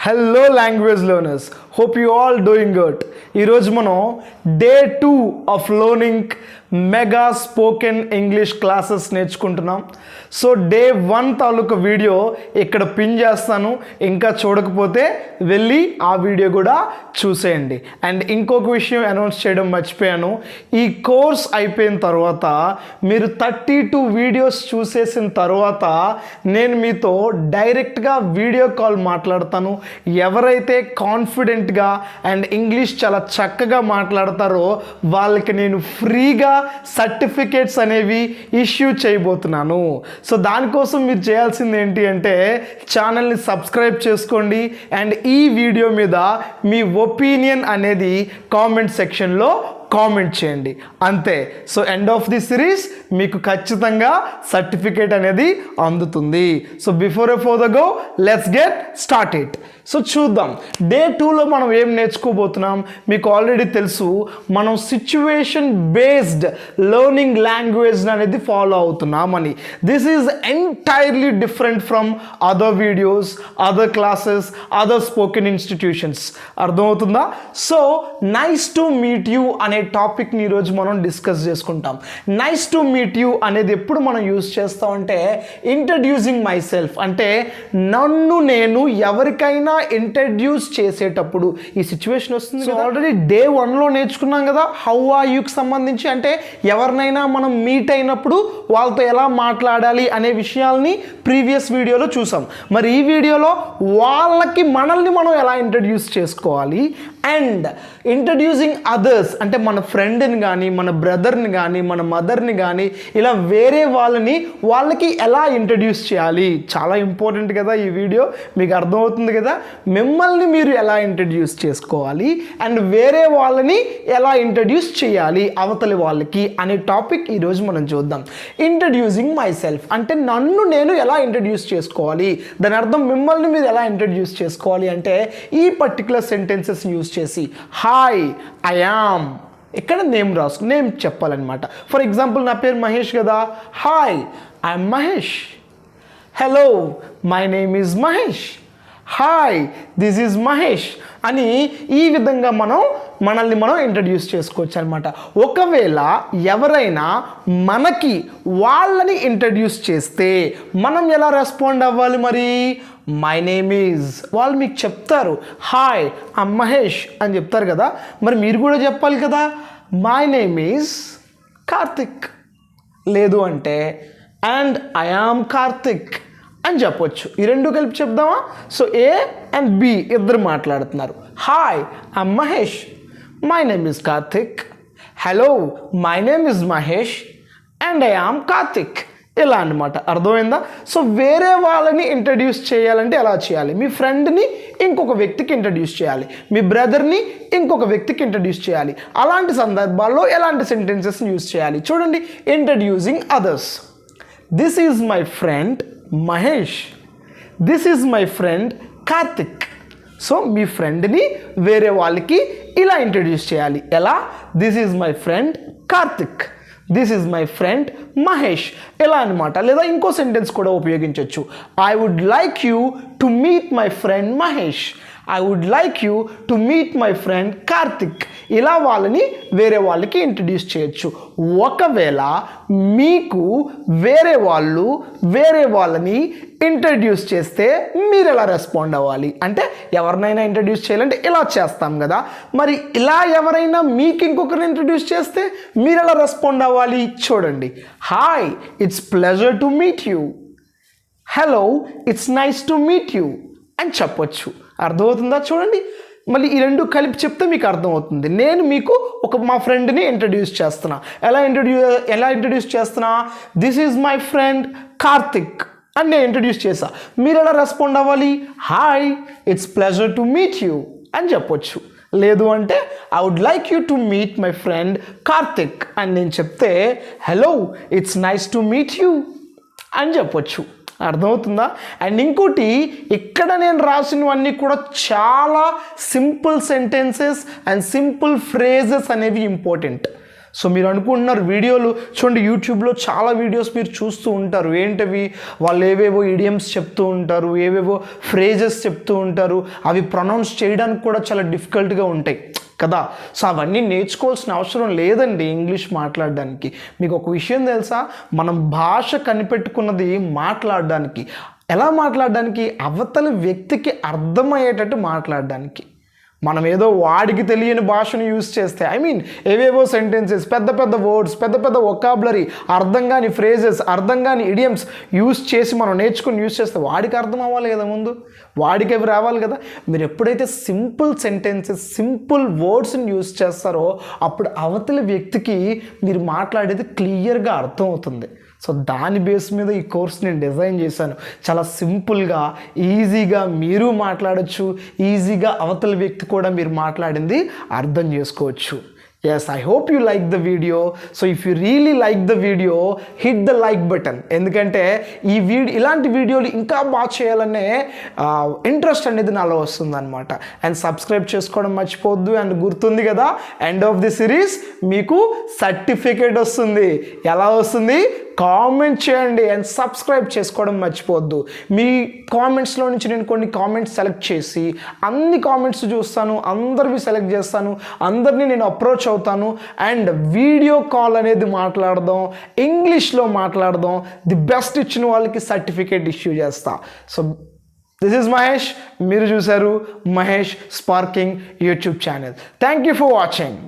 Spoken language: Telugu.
Hello language learners, hope you all doing good. ఈరోజు మనం day 2 of learning mega spoken English classes నేర్చుకుంటున్నాం. సో డే 1 తాలూకు వీడియో ఇక్కడ పిన్ చేస్తాను, ఇంకా చూడకపోతే వెళ్ళి ఆ వీడియో కూడా చూసేయండి. అండ్ ఇంకొక విషయం అనౌన్స్ చేయడం మర్చిపోయాను, ఈ కోర్స్ అయిపోయిన తర్వాత మీరు 32 వీడియోస్ చూసేసిన తర్వాత నేను మీతో డైరెక్ట్గా వీడియో కాల్ మాట్లాడతాను. ఎవరైతే కాన్ఫిడెంట్గా అండ్ ఇంగ్లీష్ చాలా చక్కగా మాట్లాడతారో వాళ్ళకి నేను ఫ్రీగా సర్టిఫికేట్స్ అనేవి ఇష్యూ చేయబోతున్నాను. సో దానికోసం మీరు చేయాల్సింది ఏంటి అంటే ఛానల్ని సబ్స్క్రైబ్ చేసుకోండి అండ్ ఈ వీడియో మీద మీ ఒపీనియన్ అనేది కామెంట్ సెక్షన్లో కామెంట్ చేయండి, అంతే. So end of the series మీకు ఖచ్చితంగా సర్టిఫికేట్ అనేది అందుతుంది. So before the go let's get start it. So చూద్దాం డే 2లో మనం ఏం నేర్చుకోబోతున్నాం. మీకు ఆల్రెడీ తెలుసు, మనం సిచ్యువేషన్ బేస్డ్ లెర్నింగ్ లాంగ్వేజ్ అనేది ఫాలో అవుతున్నామని. This is entirely different from other videos, other classes, other spoken institutions. అర్థమవుతుందా? So nice to meet you అనే టాపిక్ని ఈరోజు మనం డిస్కస్ చేసుకుంటాం. నైస్ టు మీట్ యూ అనేది ఎప్పుడు మనం యూజ్ చేస్తామంటే ఇంట్రడ్యూసింగ్ మై సెల్ఫ్, అంటే నన్ను నేను ఎవరికైనా ఇంట్రడ్యూస్ చేసేటప్పుడు ఈ సిచ్యువేషన్ వస్తుంది. సో ఆల్రెడీ డే 1లో నేర్చుకున్నాం కదా హౌ ఆర్ యూకి సంబంధించి, అంటే ఎవరినైనా మనం మీట్ అయినప్పుడు వాళ్ళతో ఎలా మాట్లాడాలి అనే విషయాల్ని ప్రీవియస్ వీడియోలో చూసాం. మరి ఈ వీడియోలో వాళ్ళకి మనల్ని మనం ఎలా ఇంట్రడ్యూస్ చేసుకోవాలి అండ్ ఇంట్రడ్యూసింగ్ అదర్స్, అంటే మన ఫ్రెండ్ని కానీ మన బ్రదర్ని కానీ మన మదర్ని కానీ ఇలా వేరే వాళ్ళకి ఎలా ఇంట్రడ్యూస్ చేయాలి. చాలా ఇంపార్టెంట్ కదా ఈ వీడియో, మీకు అర్థమవుతుంది కదా. మిమ్మల్ని మీరు ఎలా ఇంట్రడ్యూస్ చేసుకోవాలి అండ్ వేరే వాళ్ళని ఎలా ఇంట్రడ్యూస్ చేయాలి అవతలి వాళ్ళకి అనే టాపిక్ ఈరోజు మనం చూద్దాం. ఇంట్రడ్యూసింగ్ మై సెల్ఫ్ అంటే నన్ను నేను ఎలా ఇంట్రడ్యూస్ చేసుకోవాలి, దాని అర్థం మిమ్మల్ని మీరు ఎలా ఇంట్రడ్యూస్ చేసుకోవాలి అంటే ఈ పర్టికులర్ సెంటెన్సెస్ యూజ్ చేసి హాయ్ ఐ యామ్, ఇక్కడ నేమ్ చెప్పాలన్నమాట. ఫర్ ఎగ్జాంపుల్ నా పేరు మహేష్ కదా, hi I'm Mahesh. Hello my name is Mahesh. Hi this is Mahesh అని ఈ విధంగా మనల్ని మనం ఇంట్రడ్యూస్ చేసుకోవచ్చు అనమాట. ఒకవేళ ఎవరైనా మనకి వాళ్ళని ఇంట్రడ్యూస్ చేస్తే మనం ఎలా రెస్పాండ్ అవ్వాలి మరి? మై నేమ్ ఈజ్, వాళ్ళు మీకు చెప్తారు హాయ్ ఐమ్ మహేష్ అని చెప్తారు కదా, మరి మీరు కూడా చెప్పాలి కదా మై నేమ్ ఈజ్ కార్తిక్, లేదు అంటే అండ్ ఐ యామ్ కార్తిక్ అని చెప్పొచ్చు. ఈ రెండు కలిపి చెప్దామా? సో ఏ అండ్ బి ఇద్దరు మాట్లాడుతున్నారు. Hi I'm Mahesh, my name is Karthik. Hello my name is Mahesh and I am Karthik, ఇలా అన్నమాట. అర్థమైందా? సో వేరే వాళ్ళని ఇంట్రడ్యూస్ చేయాలంటే ఎలా చేయాలి? మీ ఫ్రెండ్ని ఇంకొక వ్యక్తికి ఇంట్రడ్యూస్ చేయాలి, మీ బ్రదర్ని ఇంకొక వ్యక్తికి ఇంట్రడ్యూస్ చేయాలి. అలాంటి సందర్భాల్లో ఎలాంటి సెంటెన్సెస్ని యూజ్ చేయాలి చూడండి. Introducing others, this is my friend Mahesh, this is my friend Karthik. So మీ ఫ్రెండ్ని వేరే వాళ్ళకి ఇలా ఇంట్రడ్యూస్ చేయాలి. ఎలా? This is my friend Karthik, this is my friend Mahesh, ఎలా అనమాట. లేదా ఇంకో సెంటెన్స్ కూడా ఉపయోగించవచ్చు. I would like you to meet my friend Mahesh, I would like you to meet my friend Karthik. ఇలా వాళ్ళని వేరే వాళ్ళకి ఇంట్రడ్యూస్ చేయొచ్చు. ఒకవేళ మీకు వేరే వాళ్ళని ఇంట్రడ్యూస్ చేస్తే మీరు ఎలా రెస్పాండ్ అవ్వాలి అంటే ఎవరినైనా ఇంట్రడ్యూస్ చేయాలంటే ఇలా చేస్తాం కదా, మరి ఇలా ఎవరైనా మీకు ఇంకొకరిని ఇంట్రడ్యూస్ చేస్తే మీరు ఎలా రెస్పాండ్ అవ్వాలి చూడండి. Hi it's pleasure to meet you, hello it's nice to meet you అని చెప్పొచ్చు. అర్థమవుతుందా? చూడండి, మళ్ళీ ఈ రెండు కలిపి చెప్తే మీకు అర్థమవుతుంది. నేను మీకు మా ఫ్రెండ్ని ఇంట్రడ్యూస్ చేస్తున్నా. ఎలా ఇంట్రడ్యూస్ చేస్తున్నా? This is my friend Karthik అని నేను ఇంట్రడ్యూస్ చేసా. మీరు ఎలా రెస్పాండ్ అవ్వాలి? Hi it's pleasure to meet you అని చెప్పొచ్చు. లేదు అంటే I would like you to meet my friend Karthik అని నేను చెప్తే hello it's nice to meet you అని చెప్పొచ్చు. అర్థమవుతుందా? అండ్ ఇంకోటి, ఇక్కడ నేను రాసినవన్నీ కూడా చాలా simple sentences and simple phrases అనేవి ఇంపార్టెంట్. సో మీరు అనుకుంటున్నారు వీడియోలు చూడండి, యూట్యూబ్లో చాలా వీడియోస్ మీరు చూస్తూ ఉంటారు. ఏంటవి, వాళ్ళు ఏవేవో ఇడియమ్స్ చెప్తూ ఉంటారు, ఏవేవో ఫ్రేజెస్ చెప్తూ ఉంటారు, అవి ప్రొనౌన్స్ చేయడానికి కూడా చాలా డిఫికల్ట్గా ఉంటాయి కదా. సో అవన్నీ నేర్చుకోవాల్సిన అవసరం లేదండి ఇంగ్లీష్ మాట్లాడడానికి. మీకు ఒక విషయం తెలుసా, మనం భాష కనిపెట్టుకున్నది మాట్లాడడానికి. ఎలా మాట్లాడడానికి? అవతలి వ్యక్తికి అర్థమయ్యేటట్టు మాట్లాడడానికి. మనం ఏదో వాడికి తెలియని భాషను యూజ్ చేస్తే, ఏవేవో సెంటెన్సెస్, పెద్ద పెద్ద వర్డ్స్, పెద్ద పెద్ద వొకాబులరీ, అర్థం కాని ఫ్రేజెస్, అర్థం కాని ఇడియమ్స్ యూజ్ చేసి మనం నేర్చుకుని యూజ్ చేస్తే వాడికి అర్థం అవ్వాలి కదా, ముందు వాడికి అవి రావాలి కదా. మీరు ఎప్పుడైతే సింపుల్ సెంటెన్సెస్, సింపుల్ వర్డ్స్ని యూజ్ చేస్తారో అప్పుడు అవతలి వ్యక్తికి మీరు మాట్లాడేది క్లియర్గా అర్థం అవుతుంది. సో దాని బేస్ మీద ఈ కోర్స్ నేను డిజైన్ చేశాను. చాలా సింపుల్గా, ఈజీగా మీరు మాట్లాడచ్చు, ఈజీగా అవతల వ్యక్తి కూడా మీరు మాట్లాడింది అర్థం చేసుకోవచ్చు. Yes, I hope you like the video. So if you really like the video, hit the like button. ఎందుకంటే ఇలాంటి వీడియోలు ఇంకా బాగా చేయాలనే ఇంట్రెస్ట్ అనేది నాలో వస్తుంది అనమాట. అండ్ సబ్స్క్రైబ్ చేసుకోవడం మర్చిపోవద్దు. అండ్ గుర్తుంది కదా, ఎండ్ ఆఫ్ ది సిరీస్ మీకు సర్టిఫికేట్ వస్తుంది. ఎలా వస్తుంది? కామెంట్ చేయండి అండ్ సబ్స్క్రైబ్ చేసుకోవడం మర్చిపోవద్దు. మీ కామెంట్స్లో నుంచి నేను కొన్ని కామెంట్స్ సెలెక్ట్ చేసి అన్ని కామెంట్స్ చూస్తాను, అందరివి సెలెక్ట్ చేస్తాను, అందరినీ నేను అప్రోచ్ అవుతాను. అండ్ వీడియో కాల్ అనేది మాట్లాడదాం, ఇంగ్లీష్లో మాట్లాడదాం. ది బెస్ట్ ఇచ్చిన వాళ్ళకి సర్టిఫికేట్ ఇష్యూ చేస్తా. So this is Mahesh. మీరు చూశారు Mahesh sparking YouTube channel. Thank you for watching.